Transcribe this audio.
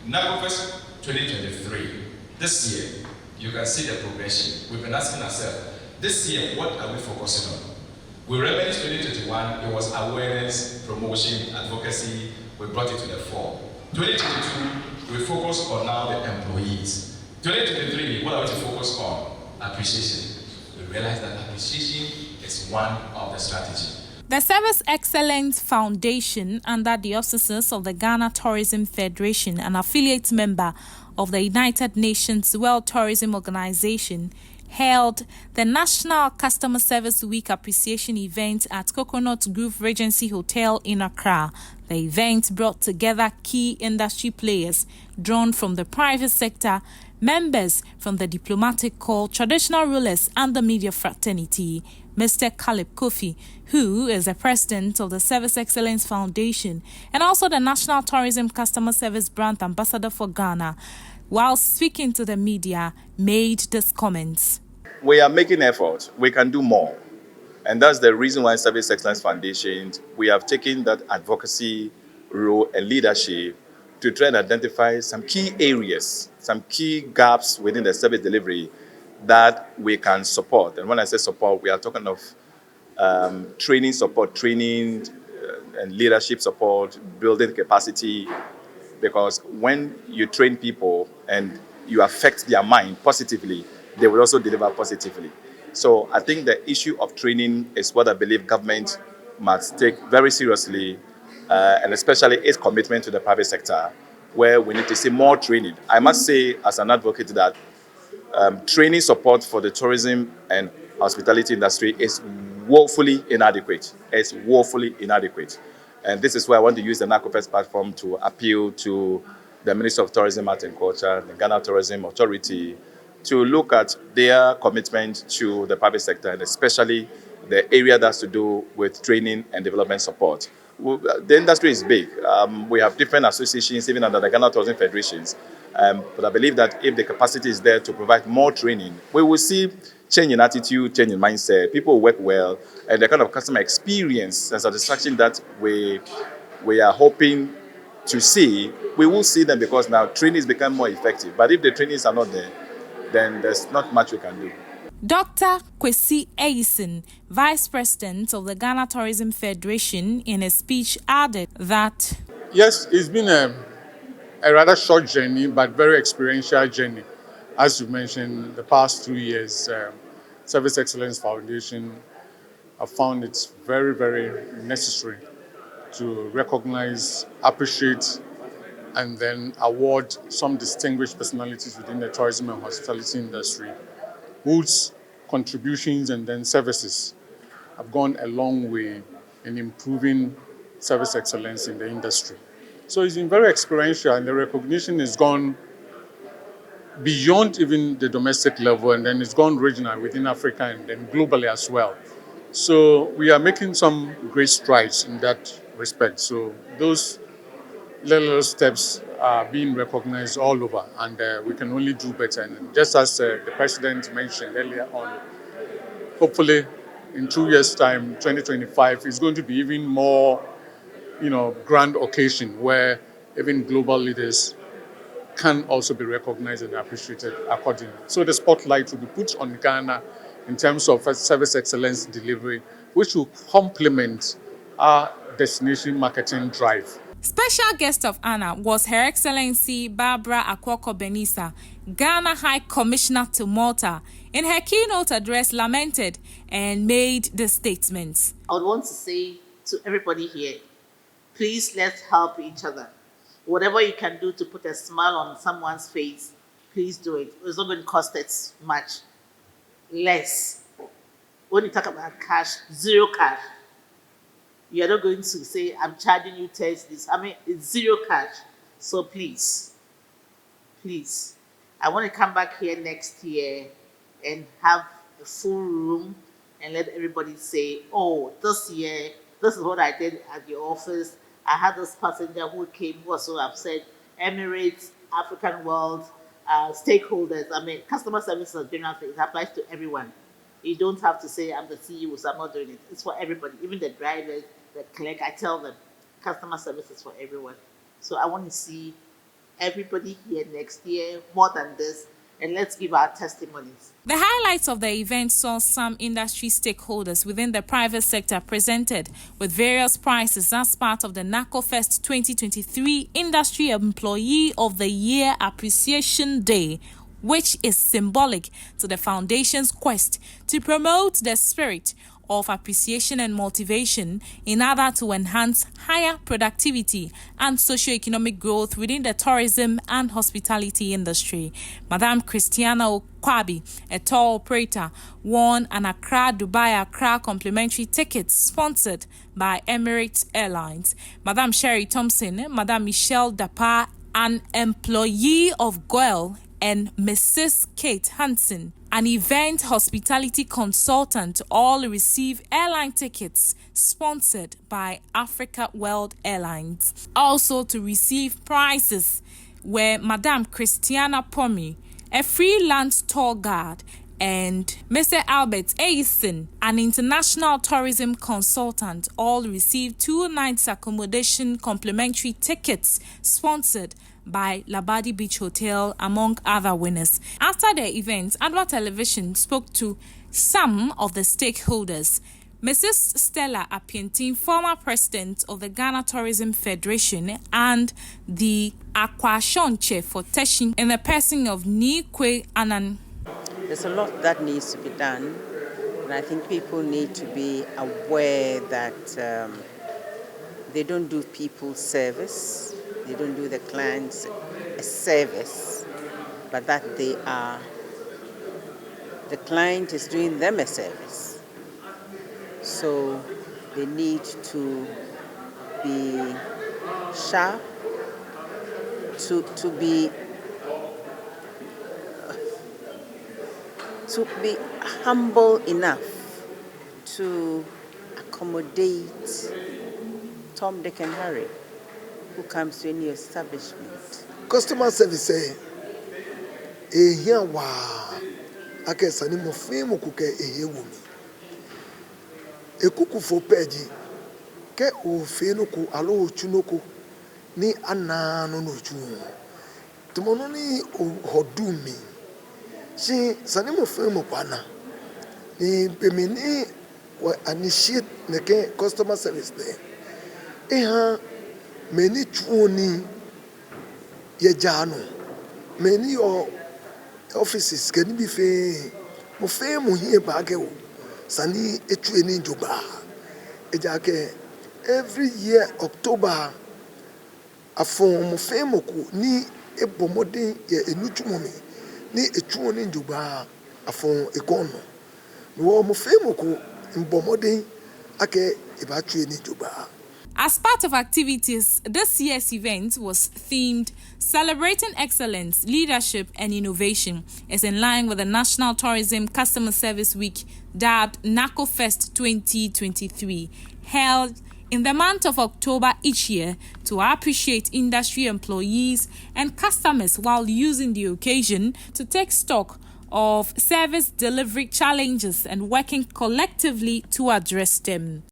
NAKOFEST 2023, this year, you can see the progression. We've been asking ourselves, this year, what are we focusing on? We remember in 2021, it was awareness, promotion, advocacy, we brought it to the fore. 2022, we focus on now the employees. 2023, what are we to focus on? Appreciation. We realize that appreciation is one of the strategies. The Service Excellence Foundation, under the auspices of the Ghana Tourism Federation, an affiliate member of the United Nations World Tourism Organization, held the National Customer Service Week Appreciation event at Coconut Grove Regency Hotel in Accra. The event brought together key industry players drawn from the private sector, members from the diplomatic corps, traditional rulers, and the media fraternity. Mr. Caleb Kofi, who is the president of the Service Excellence Foundation and also the National Tourism Customer Service Brand Ambassador for Ghana, while speaking to the media, made this comments. We are making effort. We can do more. And that's the reason why Service Excellence Foundation, we have taken that advocacy role and leadership to try and identify some key areas, some key gaps within the service delivery that we can support. And when I say support, we are talking of training support, and leadership support, building capacity, because when you train people and you affect their mind positively, they will also deliver positively. So I think the issue of training is what I believe government must take very seriously, and especially its commitment to the private sector, where we need to see more training. I must say, as an advocate, that training support for the tourism and hospitality industry is woefully inadequate. It's woefully inadequate. And this is why I want to use the NAKOFEST platform to appeal to the Ministry of Tourism, Art and Culture, the Ghana Tourism Authority, to look at their commitment to the private sector, and especially the area that's to do with training and development support. The industry is big. We have different associations, even under the Ghana Tourism Federations. But I believe that if the capacity is there to provide more training, we will see change in attitude, change in mindset. People will work well, and the kind of customer experience and satisfaction that we are hoping to see, we will see them, because now training is becoming more effective. But if the trainings are not there, then there's not much we can do. Dr. Kwesi Eisen, Vice President of the Ghana Tourism Federation, in a speech added that yes, it's been a rather short journey, but very experiential journey. As you mentioned, the past 2 years, Service Excellence Foundation have found it very, very necessary to recognize, appreciate, and then award some distinguished personalities within the tourism and hospitality industry whose contributions and then services have gone a long way in improving service excellence in the industry. So it's been very experiential, and the recognition has gone beyond even the domestic level, and then it's gone regional within Africa and then globally as well. So we are making some great strides in that respect. So those little steps are being recognized all over, and we can only do better. And just as the President mentioned earlier on, hopefully in 2 years' time, 2025, is going to be even more, grand occasion where even global leaders can also be recognized and appreciated accordingly. So the spotlight will be put on Ghana in terms of service excellence delivery, which will complement our destination marketing drive. Special guest of honor was Her Excellency Barbara Akwoko-Benisa, Ghana High Commissioner to Malta. In her keynote address, lamented and made the statements. I would want to say to everybody here, please let's help each other. Whatever you can do to put a smile on someone's face, please do it. It's not going to cost us much. Less. When you talk about cash, zero cash. You are not going to say, I'm charging you this. It's zero cash. So please, I want to come back here next year and have a full room and let everybody say, oh, this year, this is what I did at the office. I had this passenger who came, who was so upset. Emirates, African World, stakeholders. Customer service is general thing. It applies to everyone. You don't have to say, I'm the CEO, so I'm not doing it. It's for everybody, even the drivers, the clerk. I tell them, customer service is for everyone. So I want to see everybody here next year more than this, and let's give our testimonies. The highlights of the event saw some industry stakeholders within the private sector presented with various prizes as part of the NAKOFEST 2023 Industry Employee of the Year Appreciation Day, which is symbolic to the Foundation's quest to promote the spirit of appreciation and motivation in order to enhance higher productivity and socio-economic growth within the tourism and hospitality industry. Madam Christiana Okwabi, a tour operator, won an Accra-Dubai-Accra complimentary ticket sponsored by Emirates Airlines. Madam Sherry Thompson, Madam Michelle Dapa, an employee of Goel, and Mrs. Kate Hansen, an event hospitality consultant, all receive airline tickets sponsored by Africa World Airlines. Also to receive prizes were Madame Christiana Pomi, a freelance tour guide, and Mr. Albert Aison, an international tourism consultant, all received 2 nights accommodation complimentary tickets sponsored by Labadi Beach Hotel, among other winners. After the event, Adwa Television spoke to some of the stakeholders. Mrs. Stella Apientin, former president of the Ghana Tourism Federation, and the Akwashonche for Teshin in the person of Nikwe Anan. There's a lot that needs to be done, and I think people need to be aware that they don't do people service, they don't do the clients a service, but that the client is doing them a service. So they need to be sharp, to be humble enough to accommodate Tom, Dick and Harry who comes to any establishment. Customer service here wa ake sani mo femu ku ke ehewu mi ekuku fo peji ke o fenu ku alo ochunoku ni anano no chu tumono ni hodu mi si sani mo femu kwana ni pemini wa initiate neke customer service there many chuoni ye jano many your offices can be fe mo fe mo hie ba ke o sani etueni njoba ejake every year October afon mo fe mo ku ni ebomode ye enutumomi ni etuoni njoba afon ekono no mo fe mo ku mbomode ake eba tueni njoba. As part of activities, this year's event was themed Celebrating Excellence, Leadership and Innovation. It's in line with the National Tourism Customer Service Week, dubbed NAKOFEST 2023, held in the month of October each year to appreciate industry employees and customers while using the occasion to take stock of service delivery challenges and working collectively to address them.